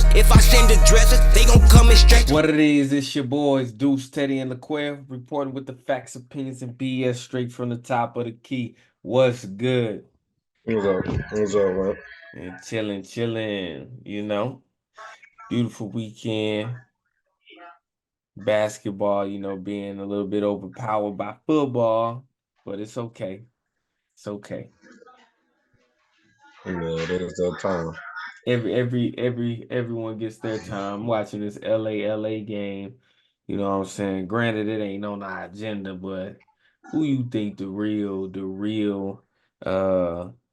rappers. If I send the dressers, they gon' come in straight. What it is, it's your boys Deuce, Teddy, and LaQuell reporting with the facts, opinions, and BS straight from the top of the key. What's good? What's up? What's up, man? And chilling, chilling, Beautiful weekend. Basketball, being a little bit overpowered by football, but it's okay. It's okay. Yeah, it is that time. Everyone gets their time. I'm watching this LA game. You know what I'm saying? Granted, it ain't on the agenda, but who you think the real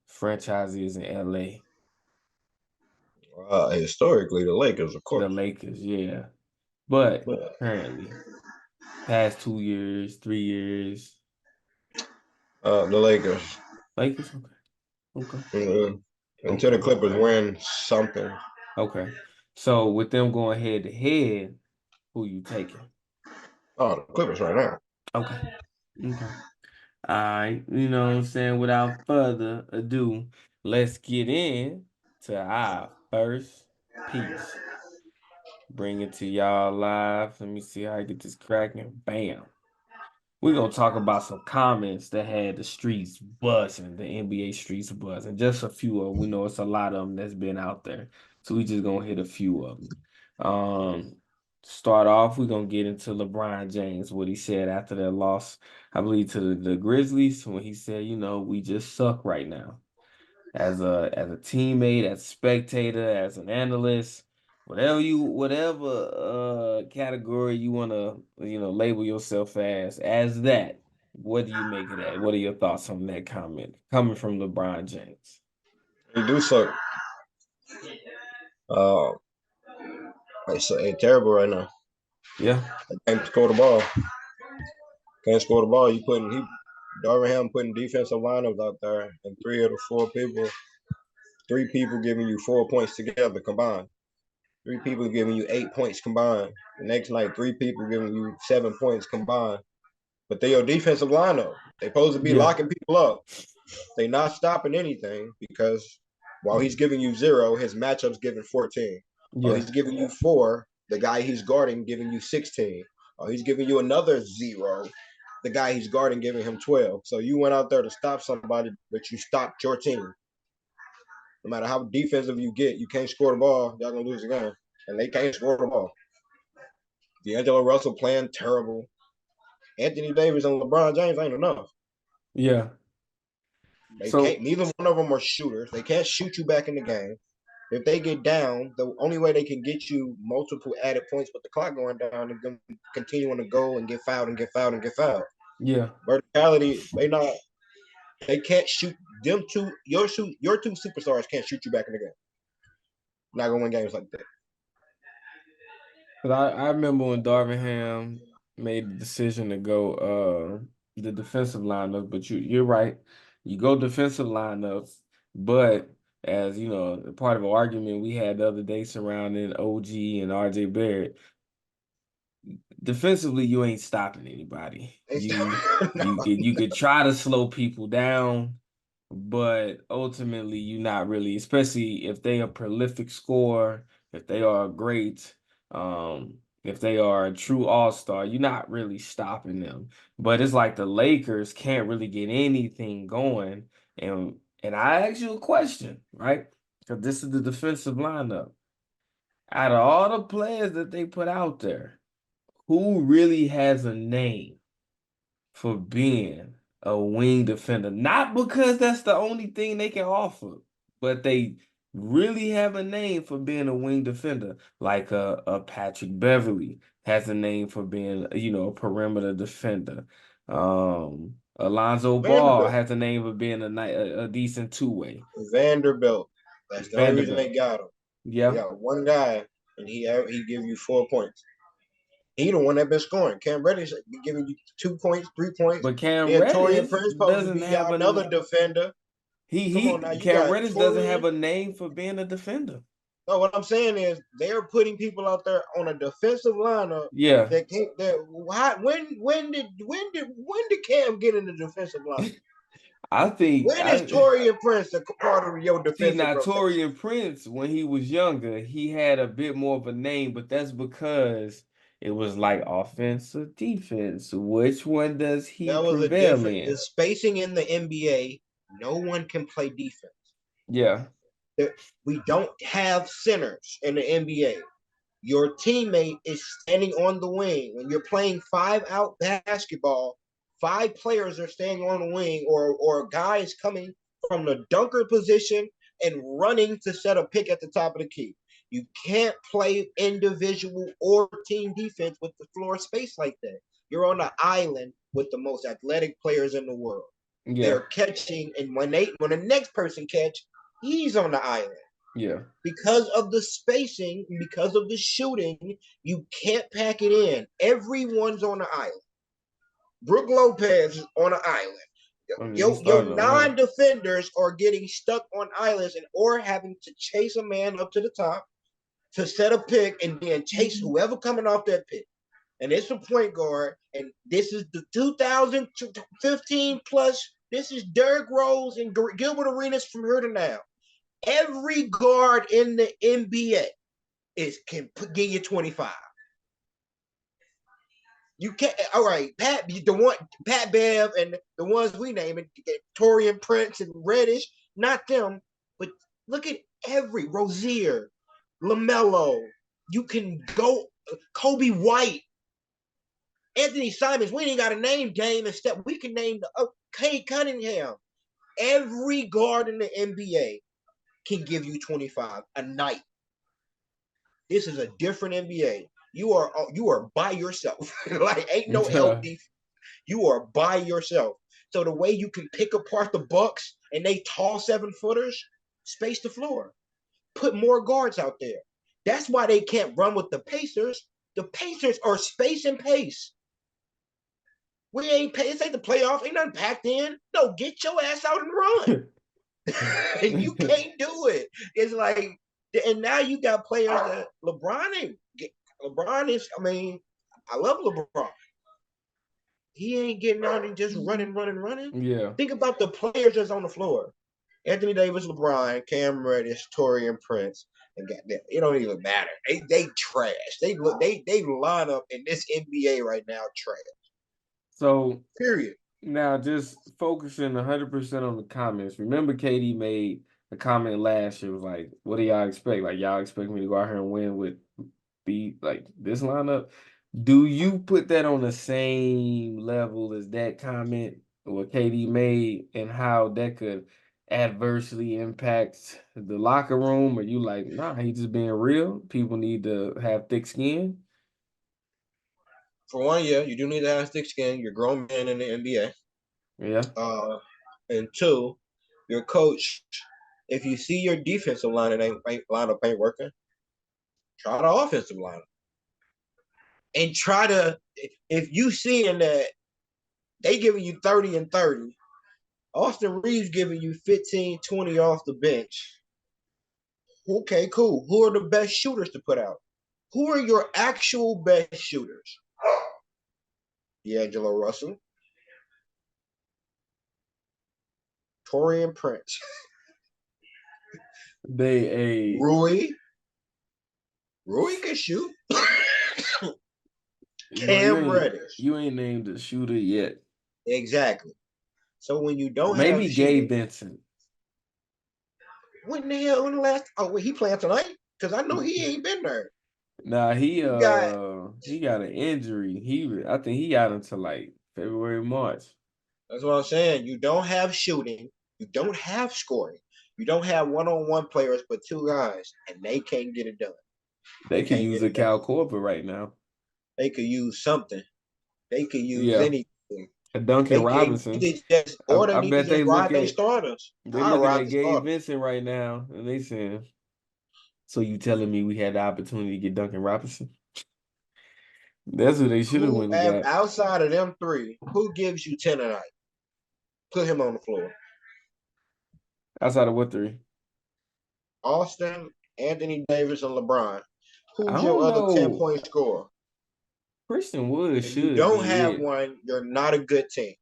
franchise is in LA? Historically, the Lakers, of The course. Lakers, yeah. But But, apparently, past 2 years, 3 years, the Lakers. Lakers, okay, Uh, until the okay, Clippers win something. okay. So with them going head to head, who you taking? Oh, the Clippers right now. Okay, okay. All right, you know what I'm saying? Without further ado, let's get in to our first piece. Bring it to y'all live. Let me see how I get this cracking. Bam. We're gonna talk about some comments that had the streets buzzing, the NBA streets buzzing. Just a few of them. We know it's a lot of them that's been out there. So we just gonna hit a few of them. Start off, we're gonna get into LeBron James, what he said after that loss, I believe, to the Grizzlies, when he said, we just suck right now. As a teammate, as a spectator, as an analyst, whatever category you wanna, label yourself as that. What do you make of that? What are your thoughts on that comment coming from LeBron James? He do suck. Uh, it's terrible right now. Yeah, Can't score the ball. Can't score the ball. Darvin Ham putting defensive lineups out there, and three people giving you 4 points together combined. Three people giving you 8 points combined. The next night, three people giving you 7 points combined. But they your defensive lineup. They supposed to be yeah, locking people up. They not stopping anything because while he's giving you 0, his matchup's giving 14. While yeah, he's giving you 4, the guy he's guarding giving you 16. While he's giving you another 0, the guy he's guarding giving him 12. So you went out there to stop somebody, but you stopped your team. No matter how defensive you get, you can't score the ball. Y'all gonna lose the game, and they can't score the ball. D'Angelo Russell playing terrible. Anthony Davis and LeBron James ain't enough. yeah. They So can't. Neither one of them are shooters. They can't shoot you back in the game. If they get down, the only way they can get you multiple added points with the clock going down is them continuing to go and get fouled and get fouled and get fouled. yeah, Verticality, they can't shoot them two. Your two superstars can't shoot you back in the game. Not gonna win games like that. but I remember when Darvin Ham made the decision to go the defensive lineup, but you're right. You go defensive lineups, but as you know, part of an argument we had the other day surrounding OG and RJ Barrett, defensively you ain't stopping anybody. You could try to slow people down, but ultimately you're not really, especially if they are a prolific scorer, if they are great, if they are a true all-star, you're not really stopping them. But it's like the Lakers can't really get anything going. And I ask you a question, right? Because this is the defensive lineup. Out of all the players that they put out there, who really has a name for being a wing defender? Not because that's the only thing they can offer, but they really have a name for being a wing defender. Like a Patrick Beverly has a name for being, a perimeter defender. Alonzo Ball Vanderbilt. has a name for being a decent two-way. Vanderbilt. That's the only reason they Vanderbilt. got him. They Yeah. got one guy, and he give you 4 points. He the one that been scoring. Cam Reddish be giving you 2 points, 3 points. But Cam Then Torian Reddish Prince supposed to doesn't be have y'all a another defender. Come on now, you Cam got Reddish doesn't have Torian. a name for being a defender. No, what I'm saying is they're putting people out there on a defensive lineup Yeah. that can't. When did Cam get in the defensive lineup? I think When is Taurean Prince a part of your see defensive now rotation? Taurean Prince when he was younger, he had a bit more of a name, but that's because it was like offense or defense. Which one does he That was a prevail different. The in? spacing in the NBA, no one can play defense. Yeah. We don't have centers in the NBA. Your teammate is standing on the wing. When you're playing 5-out basketball, 5 players are standing on the wing, or a guy is coming from the dunker position and running to set a pick at the top of the key. You can't play individual or team defense with the floor space like that. You're on the island with the most athletic players in the world. Yeah. They're catching, and when the next person catch, he's on the island. Yeah. Because of the spacing, because of the shooting, you can't pack it in. Everyone's on the island. Brook Lopez is on the island. I mean, he Your started on that. non-defenders are getting stuck on islands or having to chase a man up to the top to set a pick and then chase whoever coming off that pick. And it's a point guard, and this is the 2015 plus. This is Derrick Rose and Gilbert Arenas from here to now. Every guard in the NBA can give you 25. You can't. All right, Pat Bev and the ones we name it, Taurean Prince and Reddish, not them. But look at every Rozier, LaMelo. You can go Kobe White, Anthony Simons. We ain't got a name Dame and Steph. We can name Kate Cunningham. Every guard in the NBA can give you 25 a night. This is a different NBA. You are by yourself. Like ain't no help defense. You are by yourself. So the way you can pick apart the Bucks and they tall 7-footers, space the floor. Put more guards out there. That's why they can't run with the Pacers. The Pacers are space and pace. We ain't this ain't the playoffs. Ain't nothing packed in. No, get your ass out and run. You can't do it. It's like, and now you got players that LeBron is, I mean, I love LeBron. He ain't getting out and just running. Yeah. Think about the players that's on the floor. Anthony Davis, LeBron, Cam Reddish, Taurean Prince, and goddamn, it don't even matter. They trash. They line up in this NBA right now trash. So period. Now just focusing 100% on the comments. Remember KD made a comment last year, was like, what do y'all expect? Like y'all expect me to go out here and win with like this lineup? Do you put that on the same level as that comment what KD made and how that could adversely impact the locker room? Or you like, nah, he just being real. People need to have thick skin. For one, yeah, you do need to have thick skin. You're grown men in the NBA. Yeah. And two, your coach, if you see your defensive lineup ain't working, try the offensive lineup. And try to, if you seeing that they giving you 30 and 30, Austin Reeves giving you 15, 20 off the bench. Okay, cool. Who are the best shooters to put out? Who are your actual best shooters? D'Angelo Russell, Taurean Prince, Rui can shoot. Cam Reddish. You ain't named a shooter yet. Exactly. So when you don't maybe have Gabe Vincent. When the hell when the last he playing tonight? Because I know he ain't been there. Nah, he got an injury. I think he got until like February, March. That's what I'm saying. You don't have shooting, you don't have scoring, you don't have one-on-one players but two guys, and they can't get it done. They could use a Cal Korver right now. They could use something. They could use anything. A Duncan Robinson. I bet they looking starters. They're looking at Gabe Vincent right now, and they saying, "So you telling me we had the opportunity to get Duncan Robinson?" That's what they should have went and got. Outside of them three, who gives you 10 a night? Put him on the floor. Outside of what three? Austin, Anthony Davis, and LeBron. Who's your other 10-point scorer? Christian Wood should. If you don't have one, you're not a good team.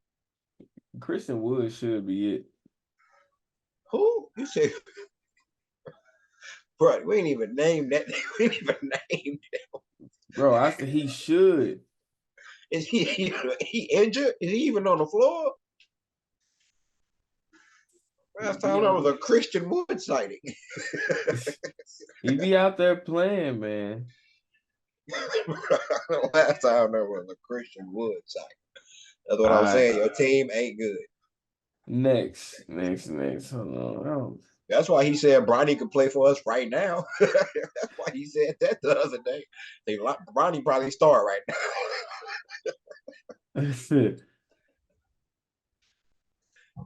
Christian Wood should be it. Who? You said, bro, we ain't even named that. We ain't even named that. Bro, I said he should. Is he injured? Is he even on the floor? Last He time that was out, a Christian Wood sighting. he be out there playing, man. Last time there was a Christian Wood sighting. That's what All I'm right. saying. Your team ain't good. Next. Hold on. That's why he said Bronny could play for us right now. That's why he said that the other day. Bronny probably start right now. That's it.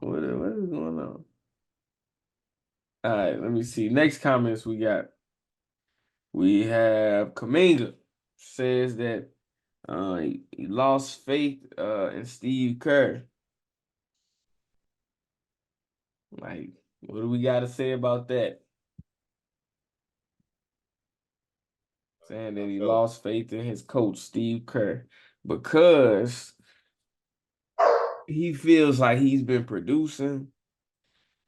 What is going on? All right, let me see. Next comments we got. We have Kaminga says that he lost faith in Steve Kerr. Like, what do we got to say about that? Saying that he lost faith in his coach, Steve Kerr, because he feels like he's been producing,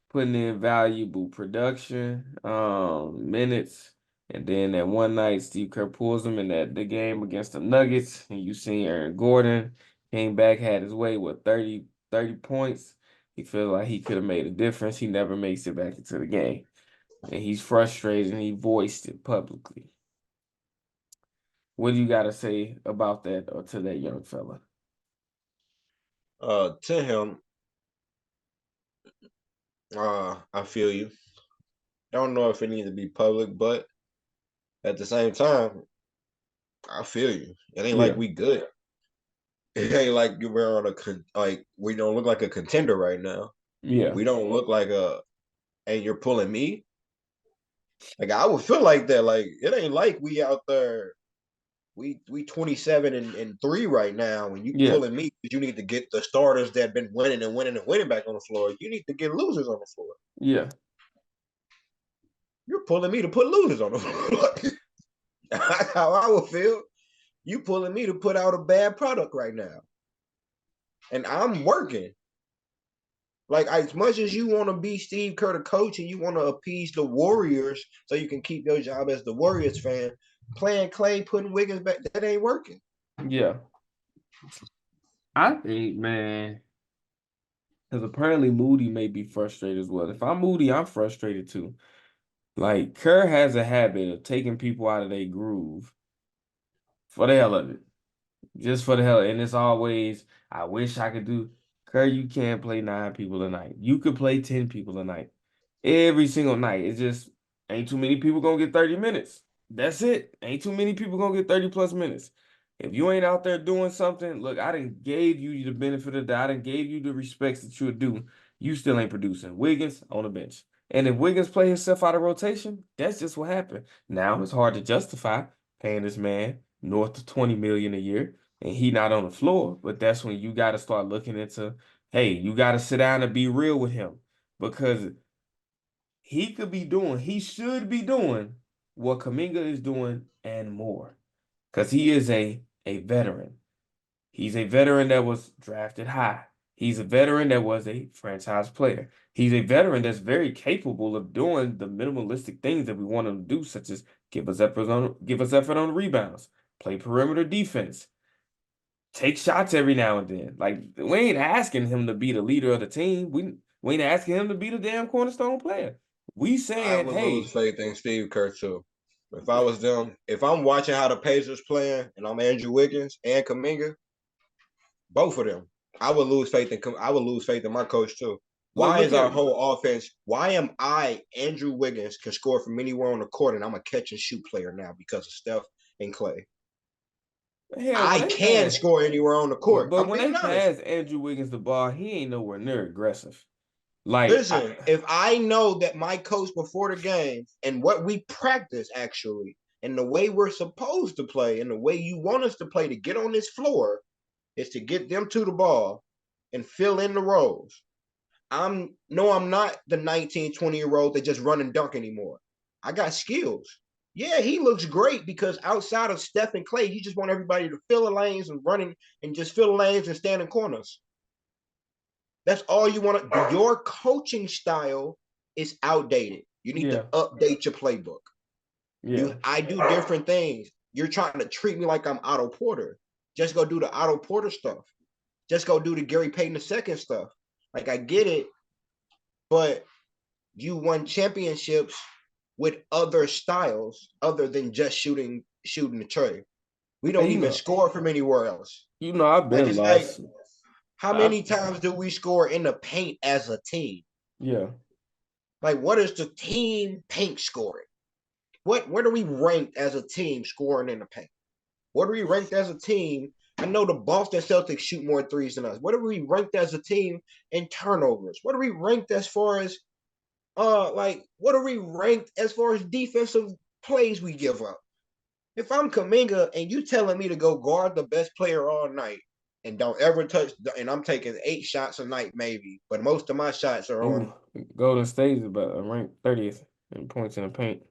putting in valuable production, minutes. And then that one night, Steve Kerr pulls him in the game against the Nuggets. And you seen Aaron Gordon came back, had his way with 30 points. He feels like he could have made a difference. He never makes it back into the game. And he's frustrated and he voiced it publicly. What do you got to say about that or to that young fella? To him, I feel you. Don't know if it needs to be public, but at the same time, I feel you. It ain't like we good. It ain't like we're on like we don't look like a contender right now. Yeah. We don't look like and you're pulling me. Like I would feel like that. Like it ain't like we out there. We 27 and 3 right now, and you pulling me because you need to get the starters that been winning and winning and winning back on the floor. You need to get losers on the floor. Yeah. You're pulling me to put losers on the floor. That's how I would feel. You pulling me to put out a bad product right now. And I'm working. Like, as much as you want to be Steve Kerr, the coach, and you want to appease the Warriors so you can keep your job as the Warriors fan, playing Clay, putting Wiggins back, that ain't working. Yeah. I think, man, because apparently Moody may be frustrated as well. If I'm Moody, I'm frustrated too. Like, Kerr has a habit of taking people out of their groove for the hell of it. Just for the hell. And it's always, I wish I could do. Kerr, you can't play 9 people a night. You could play 10 people a night. Every single night. It's just, ain't too many people gonna get 30 minutes. That's it. Ain't too many people gonna get 30 plus minutes. If you ain't out there doing something, look, I done gave you the benefit of the doubt. I done gave you the respects that you would do. You still ain't producing. Wiggins on the bench. And if Wiggins play himself out of rotation, that's just what happened. Now it's hard to justify paying this man north of 20 million a year and he not on the floor. But that's when you got to start looking into, hey, you got to sit down and be real with him because he should be doing what Kaminga is doing and more. Because he is a veteran. He's a veteran that was drafted high. He's a veteran that was a franchise player. He's a veteran that's very capable of doing the minimalistic things that we want him to do, such as give us effort on the rebounds, play perimeter defense, take shots every now and then. Like we ain't asking him to be the leader of the team. We ain't asking him to be the damn cornerstone player. We I saying, would lose hey, faith in Steve Kerr too. If I was them, if I'm watching how the Pacers playing and I'm Andrew Wiggins and Kaminga, both of them, I would lose faith in my coach too. Why look is our at whole offense? Why am I Andrew Wiggins can score from anywhere on the court and I'm a catch and shoot player now because of Steph and Clay? hell when I they can pass, score anywhere on the court. but I'm when being they honest. pass Andrew Wiggins the ball, he ain't nowhere near aggressive. Like Listen, if I know that my coach before the game and what we practice actually and the way we're supposed to play and the way you want us to play to get on this floor is to get them to the ball and fill in the roles. I'm not the 19, 20-year-old that just run and dunk anymore. I got skills. Yeah, he looks great because outside of Steph and Clay, you just want everybody to fill the lanes and running and just fill the lanes and stand in corners. That's all you want to. Your coaching style is outdated. You need to update your playbook. I do different things. You're trying to treat me like I'm Otto Porter. Just go do the Otto Porter stuff. Just go do the Gary Payton II stuff. Like, I get it, but you won championships with other styles other than just shooting the tray. We don't even score from anywhere else. I've been lost. Like, how many times do we score in the paint as a team? Yeah. Like, what is the team paint scoring? Where do we rank as a team scoring in the paint? What are we ranked as a team? I know the Boston Celtics shoot more threes than us. What are we ranked as a team in turnovers? What are we ranked as far as what are we ranked as far as defensive plays we give up? If I'm Kuminga and you telling me to go guard the best player all night and don't ever touch, and I'm taking 8 shots a night maybe, but most of my shots are on. Golden State is about ranked 30th in points in the paint.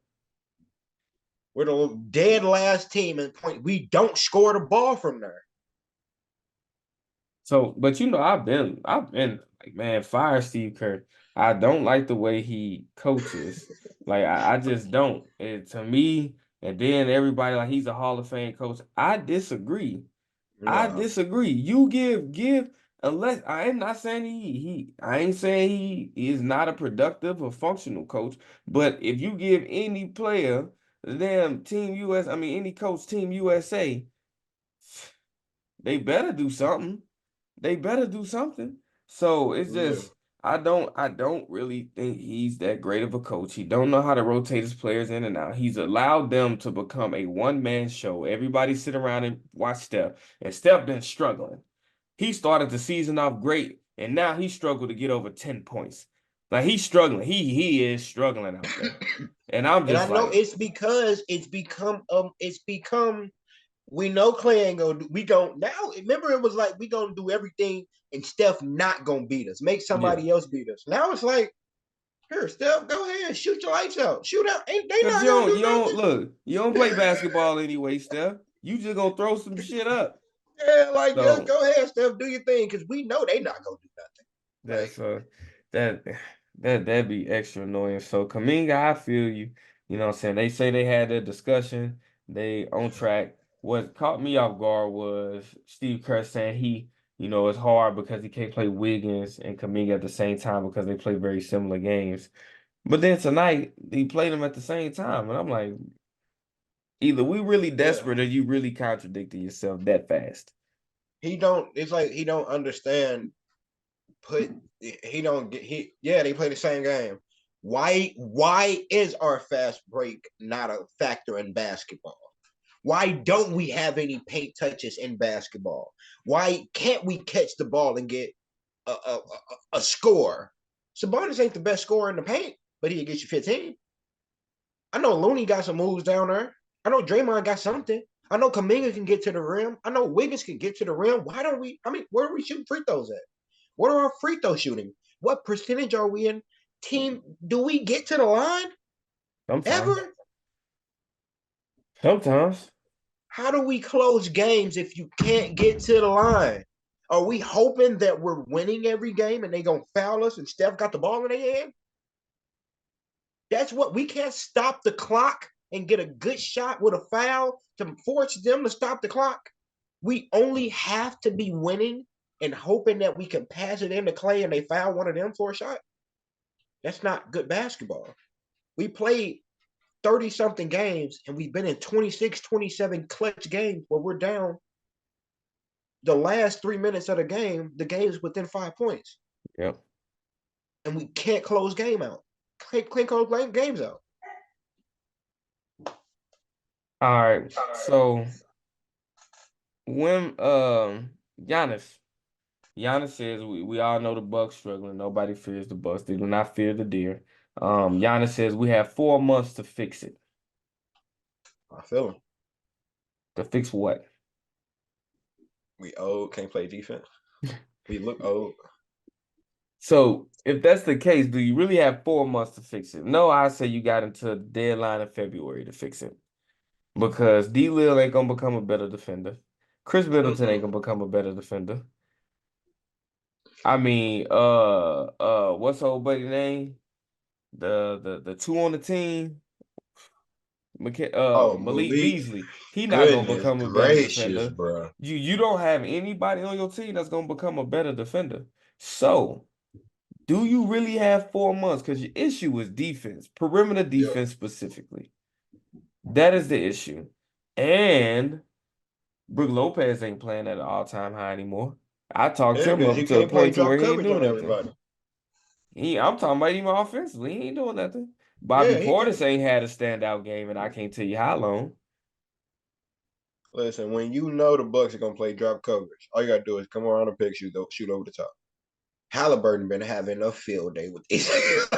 We're the dead last team in point. We don't score the ball from there. So, but I've been like, man, fire Steve Kerr. I don't like the way he coaches. Like, I just don't. To me, and then everybody like he's a Hall of Fame coach. I disagree. No. I disagree. You give unless I am not saying I ain't saying he is not a productive or functional coach, but if you give any player them Team US, I mean any coach Team USA, they better do something. They better do something. So it's just I don't really think he's that great of a coach. He don't know how to rotate his players in and out. He's allowed them to become a one-man show. Everybody sit around and watch Steph. And Steph been struggling. He started the season off great, and now he struggled to get over 10 points. Like, he's struggling. He is struggling out there. And I'm just and I know it's because it's become we know Clay ain't gonna do. We don't now. Remember, it was like we gonna do everything, and Steph not gonna beat us. Make somebody else beat us. Now it's like, here, Steph, go ahead, shoot your lights out, shoot out. Ain't they not gonna do nothing? Look. You don't play basketball anyway, Steph. You just gonna throw some shit up. Yeah, like just go ahead, Steph, do your thing, because we know they not gonna do nothing. That'd be extra annoying. So Kuminga, I feel you. You know what I'm saying? They say they had their discussion. They on track. What caught me off guard was Steve Kerr saying it's hard because he can't play Wiggins and Kuminga at the same time because they play very similar games. But then tonight, he played them at the same time. And I'm like, either we really desperate or you really contradicting yourself that fast. It's like he don't understand. They play the same game. Why is our fast break not a factor in basketball? Why don't we have any paint touches in basketball? Why can't we catch the ball and get a score? Sabonis ain't the best scorer in the paint, but he'll get you 15. I know Looney got some moves down there. I know Draymond got something. I know Kuminga can get to the rim. I know Wiggins can get to the rim. Why don't we? I mean, where are we shooting free throws at? What are our free throw shooting? What percentage are we in? Team, do we get to the line? Sometimes. Ever? Sometimes. How do we close games if you can't get to the line? Are we hoping that we're winning every game and they gonna foul us and Steph got the ball in their hand? That's what we can't stop the clock and get a good shot with a foul to force them to stop the clock. We only have to be winning and hoping that we can pass it into Clay and they foul one of them for a shot. That's not good basketball. We played 30-something games, and we've been in 26, 27 clutch games where we're down. The last 3 minutes of the game is within 5 points. Yep. And we can't close game out. Can't close games out. All right. So when Giannis says we all know the Bucks struggling. Nobody fears the Bucks. They do not fear the deer. Giannis says we have 4 months to fix it. I feel him. To fix what? We old, can't play defense. We look old. So if that's the case, do you really have 4 months to fix it? No, I say you got until the deadline of February to fix it. Because D-Lil ain't gonna become a better defender. Chris Middleton ain't gonna become a better defender. I mean, what's old buddy name? The two on the team, Oh, Malik Malik. Beasley. He not gonna Goodness become a better gracious, defender. bro. You don't have anybody on your team that's gonna become a better defender. So, do you really have 4 months? Because your issue is defense, perimeter Yeah, defense specifically. That is the issue. And Brook Lopez ain't playing at an all-time high anymore. I talked yeah, him because up you to a can't play point to where drop he ain't coverage doing on nothing. everybody. I'm talking about even offensively. He ain't doing nothing. Bobby Yeah, he Portis can't. ain't had a standout game, and I can't tell you how long. Listen, when you know the Bucks are gonna play drop coverage, all you gotta do is come around and pick, shoot over the top. Halliburton been having a field day with these.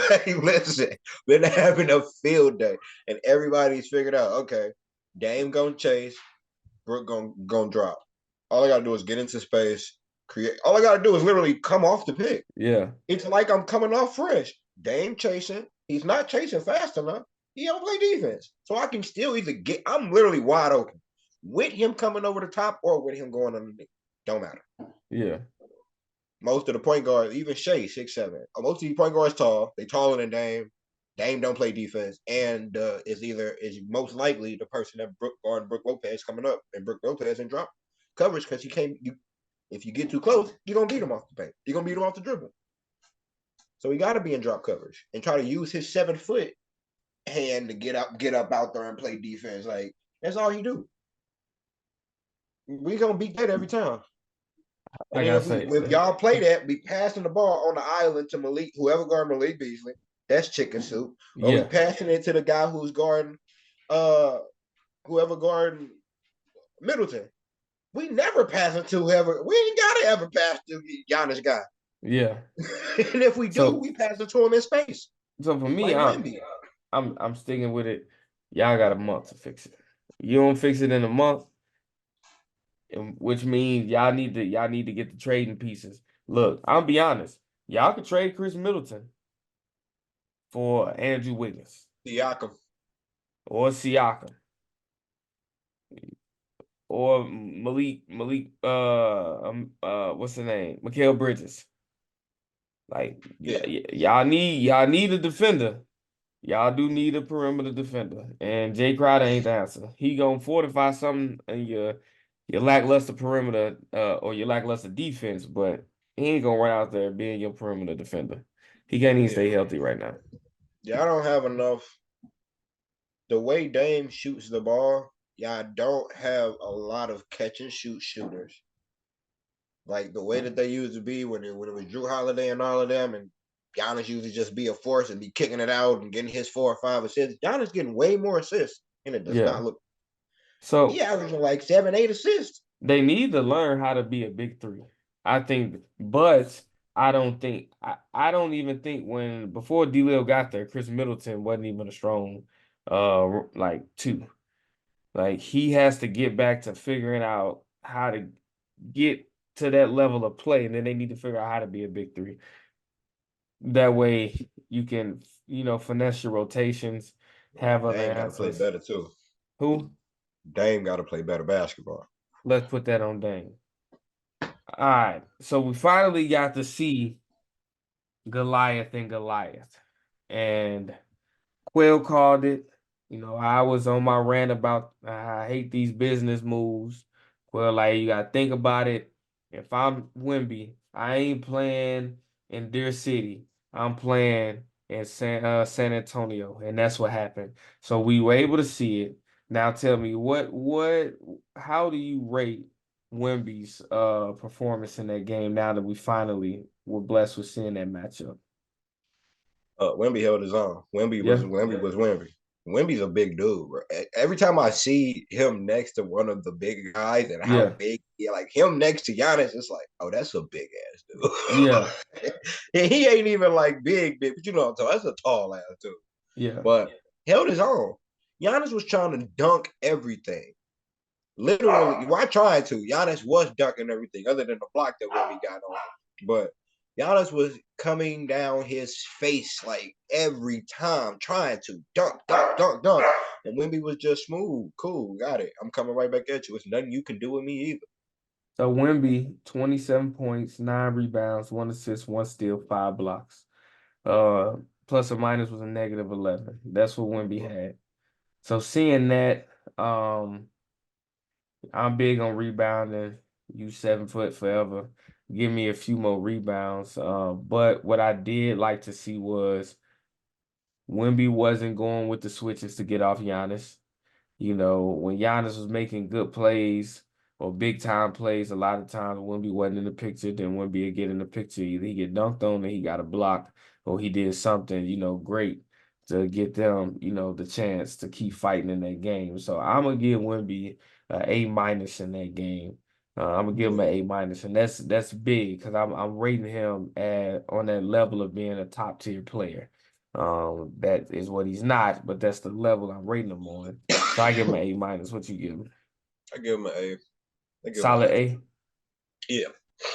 Like, listen, been having a field day, and everybody's figured out. Okay, Dame gonna chase, Brook gonna drop. All I gotta do is get into space, create. All I gotta do is literally come off the pick. Yeah. It's like I'm coming off fresh. Dame chasing. He's not chasing fast enough. He don't play defense, so I can still either get. I'm literally wide open with him coming over the top or with him going underneath. Don't matter. Yeah. Most of the point guards, even Shea, 6'7". Most of these point guards tall. They taller than Dame. Dame don't play defense, and is most likely the person that Brook Lopez coming up, and Brook Lopez and drop coverage because you can't. If you get too close, you're gonna beat him off the paint. You're gonna beat him off the dribble. So he got to be in drop coverage and try to use his 7-foot hand to get up out there and play defense. Like that's all he do. We gonna beat that every time. And Like then I say, if y'all play that, we passing the ball on the island to Malik, whoever guard Malik Beasley, that's chicken soup. Or we yeah. passing it to the guy who's guarding whoever guarding Middleton. We never pass it to whoever. We ain't gotta ever pass to Giannis guy. Yeah. And if we do, So we pass it to him in space. so for me, Like Wemby. I'm sticking with it. Y'all got a month to fix it. You don't fix it in a month, which means y'all need to get the trading pieces. Look, I'll be honest. Y'all could trade Chris Middleton for Andrew Wiggins Siakam. or Siakam or Malik what's the name? Mikal Bridges. Like Yeah. y'all need a defender. Y'all do need a perimeter defender. And Jay Crowder ain't the answer. He gonna fortify something in your lackluster perimeter or your lackluster defense, but he ain't gonna run out there being your perimeter defender. He can't even stay Yeah. healthy right now. Yeah, I don't have enough. The way Dame shoots the ball, yeah, I don't have a lot of catch and shoot shooters. Like the way that they used to be when it was Drew Holiday and all of them, and Giannis used to just be a force and be kicking it out and getting his 4 or 5 assists. Giannis getting way more assists, and it does Yeah. not look. He So averaging like 7, 8 assists. they need to learn how to be a big three. I think, but I don't even think when before D-Lil got there, Chris Middleton wasn't even a strong like two. Like he has to get back to figuring out how to get to that level of play, and then they need to figure out how to be a big three. That way you can, finesse your rotations, have other Dame got to play answers. better too. Who? Dame got to play better basketball. Let's put that on Dame. All right. So we finally got to see Goliath and Goliath. And Quail called it. I was on my rant about I hate these business moves. Well, like you gotta think about it. If I'm Wemby, I ain't playing in Deer City. I'm playing in San Antonio, and that's what happened. So we were able to see it. Now tell me how do you rate Wemby's performance in that game now that we finally were blessed with seeing that matchup? Wemby held his own. Wemby was Yeah, Wemby. Wemby's a big dude, bro. Every time I see him next to one of the big guys and how yeah, big, like him next to Giannis, it's like, oh, that's a big ass yeah, dude. And he ain't even like big, but you know what I'm talking. That's a tall ass dude. yeah, But held his own. Giannis was trying to dunk everything. Literally, why trying to? Giannis was dunking everything other than the block that Wemby got on. But Giannis was coming down his face like every time, trying to dunk, dunk, dunk, dunk. And Wemby was just smooth, cool, got it. I'm coming right back at you. It's nothing you can do with me either. So Wemby, 27 points, 9 rebounds, 1 assist, 1 steal, 5 blocks. Plus or minus was a negative 11. That's what Wemby had. So seeing that, I'm big on rebounding. You 7 foot forever. Give me a few more rebounds. But what I did like to see was Wemby wasn't going with the switches to get off Giannis. You know, when Giannis was making good plays or big time plays, a lot of times Wemby wasn't in the picture, then Wemby would get in the picture. Either he get dunked on or he got a block or he did something, great to get them, the chance to keep fighting in that game. So I'm gonna give Wemby a A minus in that game. I'm gonna give him an A minus, and that's big because I'm rating him at on that level of being a top tier player. That is what he's not, but that's the level I'm rating him on. So I give him an A minus. What you give him? I give him an A. I give him an Solid A. A? Yeah.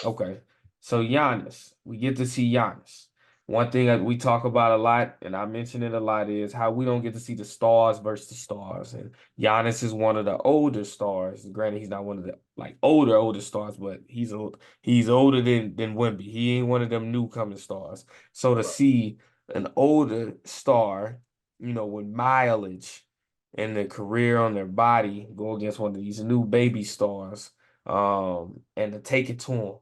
Okay. So Giannis, we get to see Giannis. One thing that we talk about a lot, and I mention it a lot, is how we don't get to see the stars versus the stars. And Giannis is one of the older stars. Granted, he's not one of the older stars, but he's older than Wemby. He ain't one of them newcomer stars. So to Right. see an older star, with mileage and the career on their body go against one of these new baby stars, and to take it to him.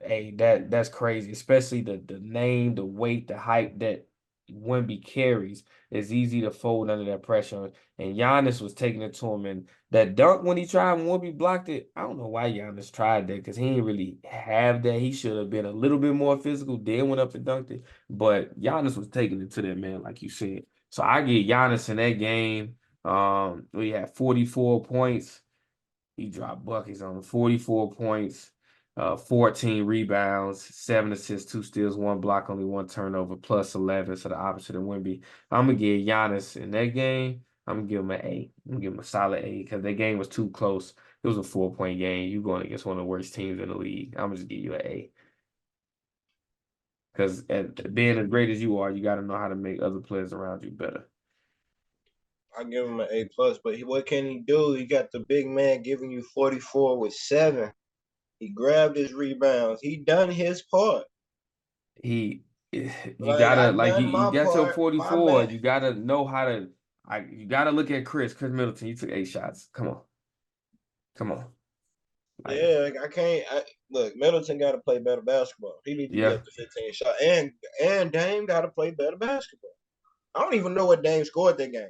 Hey, that's crazy, especially the name, the weight, the hype that Wemby carries is easy to fold under that pressure. And Giannis was taking it to him, and that dunk when he tried when Wemby blocked it, I don't know why Giannis tried that because he didn't really have that. He should have been a little bit more physical, then went up and dunked it. But Giannis was taking it to that man, like you said. So I get Giannis in that game. We had 44 points. He dropped buckets on 44 points, 14 rebounds, 7 assists, 2 steals, 1 block, only 1 turnover, plus 11. So the opposite of Wemby. I'm going to give Giannis in that game. I'm going to give him an A. I'm going to give him a solid A because that game was too close. It was a 4-point game. You going against one of the worst teams in the league. I'm going to just give you an A. Because being as great as you are, you got to know how to make other players around you better. I give him an A plus, but what can he do? He got the big man giving you 44 with 7. He grabbed his rebounds. He done his part. You Like gotta I done you my got your part. My 44. bad. You gotta know how to you gotta look at Chris Middleton. He took 8 shots. Come on. Come on. Like, Yeah, I can't. Look, Middleton got to play better basketball. He need to be yeah. up to 15 shots. And Dame got to play better basketball. I don't even know what Dame scored that game,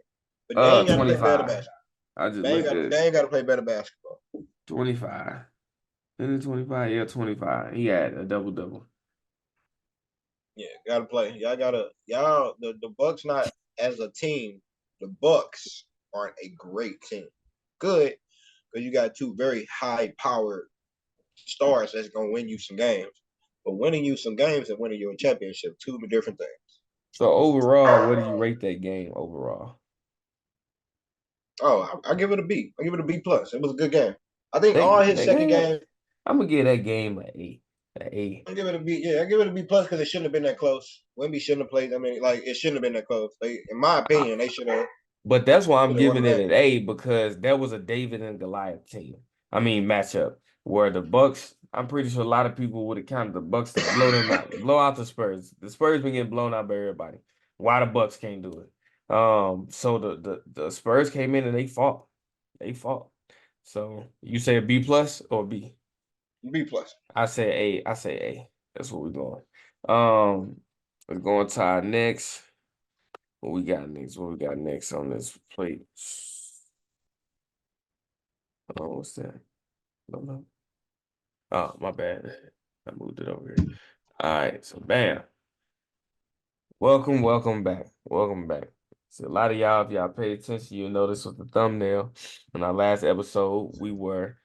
but Dame got to play better 25. basketball. I just looked at Dame got to play better basketball. 25. Isn't it 25? Yeah, 25. He had a double. Yeah, got to play. The Bucks not as a team. The Bucks aren't a great team. Good because you got two very high powered stars that's gonna win you some games. But winning you some games and winning you a championship, two different things. So overall, what do you rate that game overall? Oh, I give it a B. I give it a B plus. It was a good game. I think all his That second game, game. I'm gonna give that game an A. An A. I give it a B. Yeah, I give it a B plus because it shouldn't have been that close. Wemby shouldn't have played. I mean, like it shouldn't have been that close. In my opinion, they should have. But that's why I'm Won giving it that. an A because that was a David and Goliath team. I mean matchup where the Bucks. I'm pretty sure a lot of people would have counted the Bucks to blow them out, blow out the Spurs. The Spurs been getting blown out by everybody. Why the Bucks can't do it? So the Spurs came in and they fought. They fought. So you say a B plus or B? B plus. I say A. I say A. That's what we're going. We're going to our next. What we got next? What we got next on this plate? Oh, what's that? No. Oh, my bad. I moved it over here. All right, so bam. Welcome back. Welcome back. So a lot of y'all, if y'all pay attention, you'll notice with the thumbnail. In our last episode, we were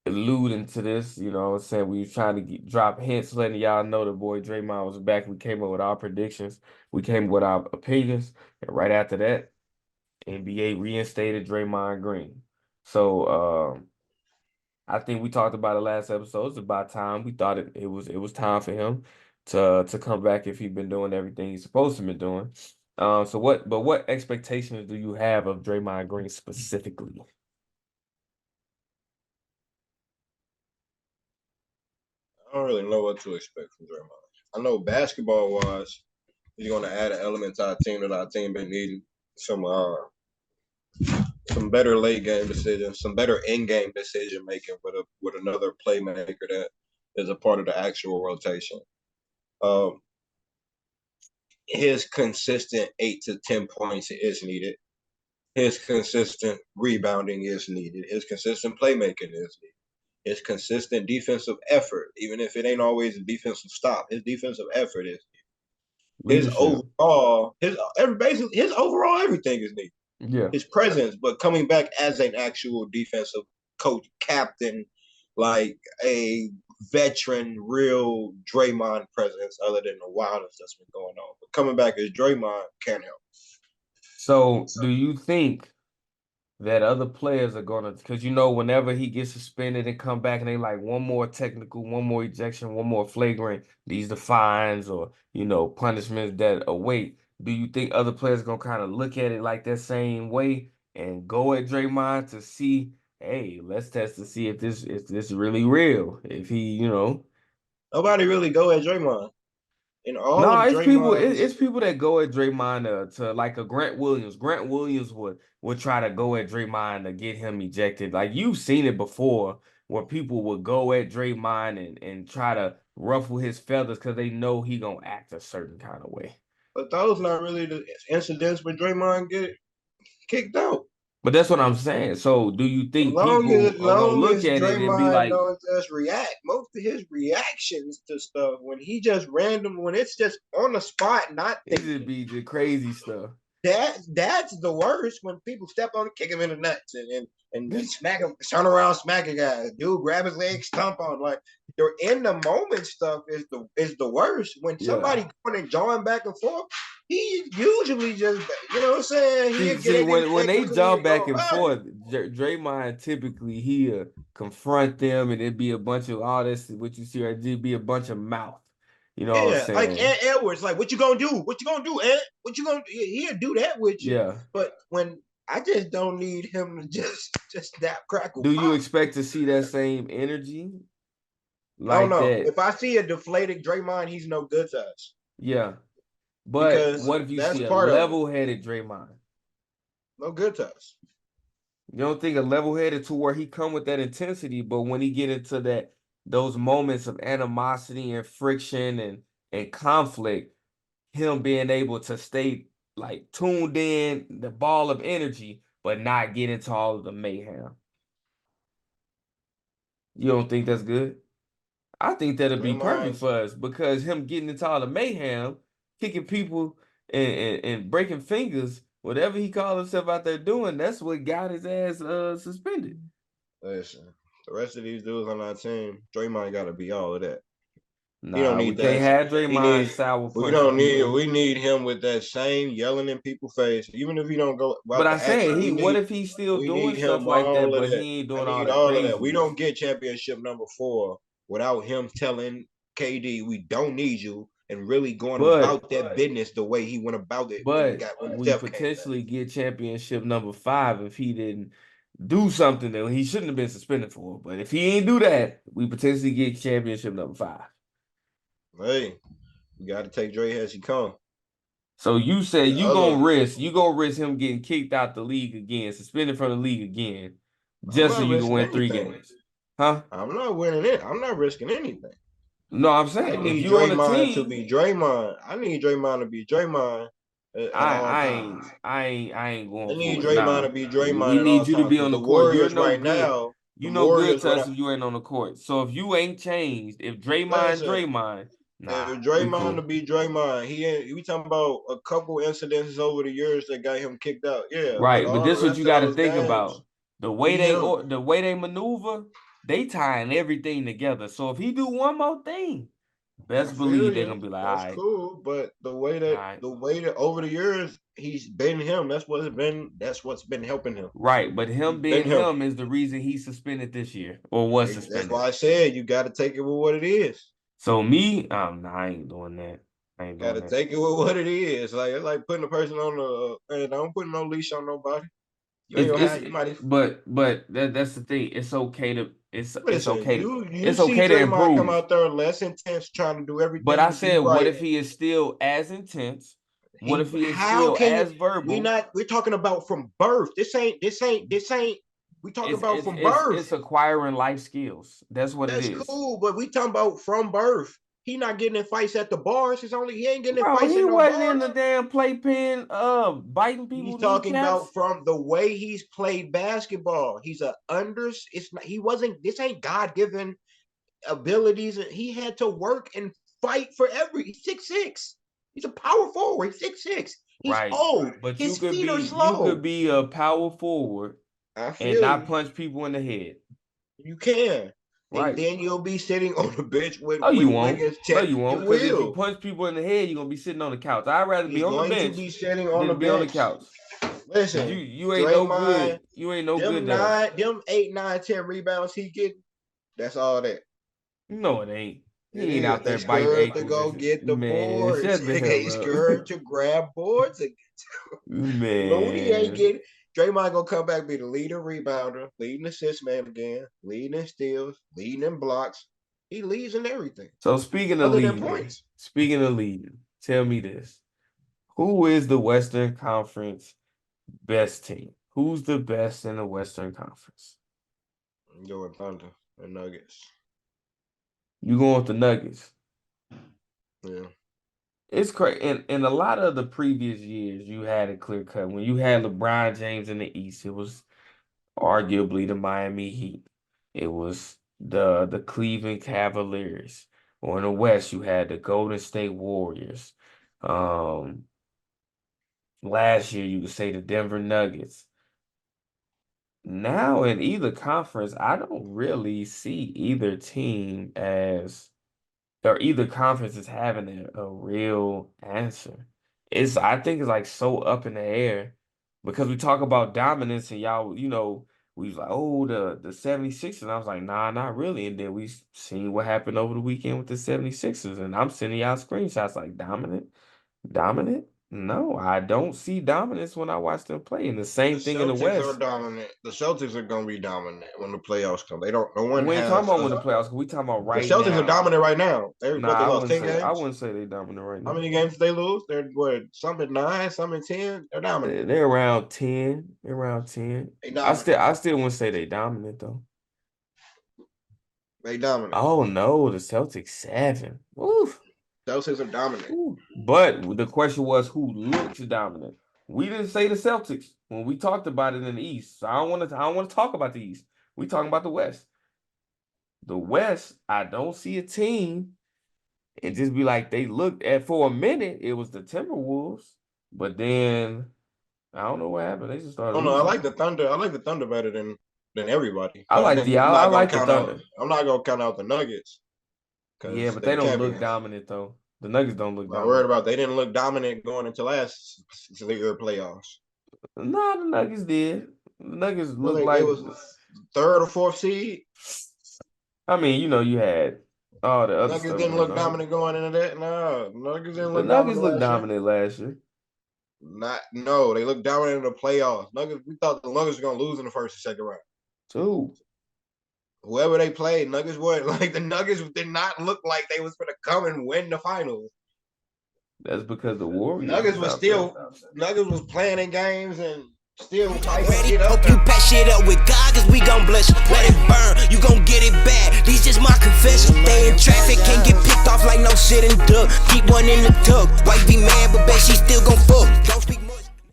alluding to this, what I'm saying? We were trying to drop hints, letting y'all know the boy Draymond was back. We came up with our predictions. We came up with our opinions. And right after that, NBA reinstated Draymond Green. So I think we talked about it last episode. It's about time. We thought it was time for him to come back if he'd been doing everything he's supposed to be doing. What expectations do you have of Draymond Green specifically? don't really know what to expect from Draymond. I know basketball-wise, he's going to add an element to our team that our team been needing. Some better late game decisions, some better in game decision making with another playmaker that is a part of the actual rotation. His consistent 8 to 10 points is needed. His consistent rebounding is needed. His consistent playmaking is needed. His consistent defensive effort, even if it ain't always a defensive stop, his defensive effort is needed. His overall everything is needed. Yeah. His presence, but coming back as an actual defensive coach, captain, like a veteran, real Draymond presence, other than the wildness that's been going on. But coming back as Draymond can't help. So do you think that other players are gonna, because whenever he gets suspended and come back and they like one more technical, one more ejection, one more flagrant, these the fines or punishments that await. Do you think other players are gonna kind of look at it like that same way and go at Draymond to see, hey, let's test to see if this really real? If he. Nobody really go at Draymond. In all No, of it's people. Draymond's, It's people that go at Draymond to like a Grant Williams. Grant Williams would try to go at Draymond to get him ejected. Like you've seen it before, where people would go at Draymond and try to ruffle his feathers because they know he gonna act a certain kind of way. but those not really the incidents where Draymond get kicked out. But that's what I'm saying. So, do you As think long as, people are gonna look at it and be Draymond like, don't just react, most of his reactions to stuff when he just random, when it's just on the spot, not it thinking. just be the crazy stuff? That's the worst when people step on and kick him in the nuts and smack him, turn around, smack a guy, dude, grab his leg, stomp on. Like they're in the moment stuff is the worst. When somebody going and jawing back and forth, he usually just what I'm saying. He'll See, get when they jump back and go, forth, Draymond typically he'll confront them, and it'd be a bunch of all this. What you see, right? It'd be a bunch of mouth. You know what I'm yeah, like saying? Ant Edwards, like, what you gonna do? What you gonna do, Ant? What you gonna do? He'll do that with you. Yeah. But when I just don't need him to just snap, crackle, Do you pop. expect to see that same energy I don't like know. that? If I see a deflated Draymond, he's no good to us. Yeah. But Because what if you that's see a part of it. level-headed Draymond? No good to us. You don't think a level-headed to where he come with that intensity, but when he get into those moments of animosity and friction and conflict, him being able to stay like tuned in the ball of energy, but not get into all of the mayhem. You don't think that's good? I think that'd be perfect Draymond, for us because him getting into all the mayhem, kicking people and breaking fingers, whatever he called himself out there doing, that's what got his ass suspended. listen, the rest of these dudes on our team, Draymond got to be all of that. Nah, He don't need we that. can't have Draymond sour punching people. We need him with that same yelling in people's face, even if he don't go But about I the said action. what if he's still We doing need stuff him like that, all of but that. he ain't I doing all need the all of that. We craziness? don't get championship number 4 without him telling KD we don't need you and really going about that business the way he went about it when we Steph came back. potentially get championship number 5 if he didn't do something that he shouldn't have been suspended for. But if he ain't do that, we potentially get championship number 5. Hey, we got to take Dre as he come. So you say you gonna risk him getting kicked out the league again, suspended from the league again, just so you can win 3 games, huh? I'm not winning it. I'm not risking anything. No, I'm I saying if need you on the Draymond to team, be Draymond. I need Draymond to be Draymond at all times. I ain't going I for need it. Draymond Nah, to be we Draymond at all need you to times. be Because on the the court. You're Warriors no right good. now, You the no good Warriors to us without if you ain't on the court. So if you ain't changed, if listen, Draymond, nah, if we Draymond to cool. be Draymond, he ain't. We talking about a couple incidences over the years that got him kicked out. Yeah, but Right, but all this the what you rest of got to those think games, about. The way he him. the way they maneuver, they tying everything together. So if he do one more thing, I best feel believe they're you. gonna be like, That's all right, cool. But all right. the way that over the years he's been him. That's what's been helping him. Right, but He's him been being him. him is the reason he's suspended this year or was That's suspended. why I said you got to take it with what it is. So me, nah, I ain't doing that. I ain't Got doing to that. take it with what it is. Like it's like putting a person on the. Don't put no leash on nobody. You ain't gonna have you might. But that's the thing. It's okay to it's Listen, okay you it's see okay to Draymond come improve. out there less intense, trying to do everything. But I to said, be what right. if he is still as intense? What if he is How still can as you? verbal? We're talking about from birth. This ain't. We talking about from birth. It's acquiring life skills. That's what it That's is. cool, but we talking about from birth. He not getting in fights at the bars. He ain't getting in Bro, fights he at no wasn't in the bars. damn playpen biting He's people's talking kneecaps. about from the way he's played basketball. He's a It's not. He wasn't. This ain't God given abilities. He had to work and fight for He's 6'6". He's a power forward. He's 6'6". He's Right. old. But His feet are you slow. could be a power forward I and feel not you. punch people in the head. You can. Right. And then you'll be sitting on the bench with you won't. Wiggins. No, you won't. You Because if you will. punch people in the head, you're gonna be sitting on the couch. I'd rather be He's on the going to bench be sitting on the than be on the bench. couch. Listen, You ain't no good. Draymond, You ain't no them good there. them 8, 9, 10 rebounds he getting. That's all that. No, it ain't. He It ain't is. out there They biting scared to ankles. go get the Man, boards. shut the They hell up. scared to grab boards. Man. Looney ain't getting. Draymond gonna come back, be the leader rebounder, leading assist man again, leading in steals, leading in blocks. He leads in everything. So speaking of leading, tell me this. Who is the Western Conference best team? Who's the best in the Western Conference? I'm going Thunder and Nuggets. You going with the Nuggets? Yeah. It's crazy. In a lot of the previous years, you had a clear cut. When you had LeBron James in the East, it was arguably the Miami Heat. It was the Cleveland Cavaliers. Or in the West, you had the Golden State Warriors. Last year, you could say the Denver Nuggets. Now, in either conference, I don't really see either team or either conference is having a real answer. I think it's like so up in the air because we talk about dominance and y'all, we was like, oh, the 76ers. And I was like, nah, not really. And then we seen what happened over the weekend with the 76ers. And I'm sending y'all screenshots like dominant. No, I don't see dominance when I watch them play. And the same thing in the Celtics West. are dominant. The Celtics are gonna be dominant when the playoffs come. No one We ain't has. talking about when the playoffs come. We talking about right the Celtics now. are dominant right now. They Nah, lost 10 games. I wouldn't say they dominant right now. How many games did they lose? They're some at 9, some at 10. They're dominant. They're around 10. They're around 10. I still wouldn't say they dominant though. They dominant. Oh no, the Celtics 7. Oof. Celtics are dominant. Ooh. But the question was who looks dominant. We didn't say the Celtics when we talked about it in the East. So I don't want to talk about the East. We talking about the West. The West, I don't see a team and just be like they looked at for a minute. It was the Timberwolves, but then I don't know what happened. They just started. Oh no, I like the Thunder. I like the Thunder better than everybody. I like the Thunder. I'm not gonna count out the Nuggets. Yeah, but they don't look dominant though. The Nuggets don't look dominant. I'm worried about they didn't look dominant going into last year playoffs. Nah, the Nuggets did. The Nuggets looked like it was third or fourth seed. I mean, you had all the other Nuggets stuff. Didn't look dominant going into that. No, Nuggets didn't look dominant. The Nuggets looked dominant last year. No, they looked dominant in the playoffs. We thought the Nuggets were gonna lose in the first and second round. Too. Whoever they played, Nuggets won. Like the Nuggets did not look like they was gonna come and win the finals. That's because the Warriors. Nuggets was playing in games and still fighting. Ready? Hope you pack shit up with God, cause we gon' bless you. Let it burn, you gon' get it back. These just my confession. They in traffic, can't get picked off like no shit and duck. Keep one in the tug. Wife be mad, but bet she still gon' fuck. Don't speak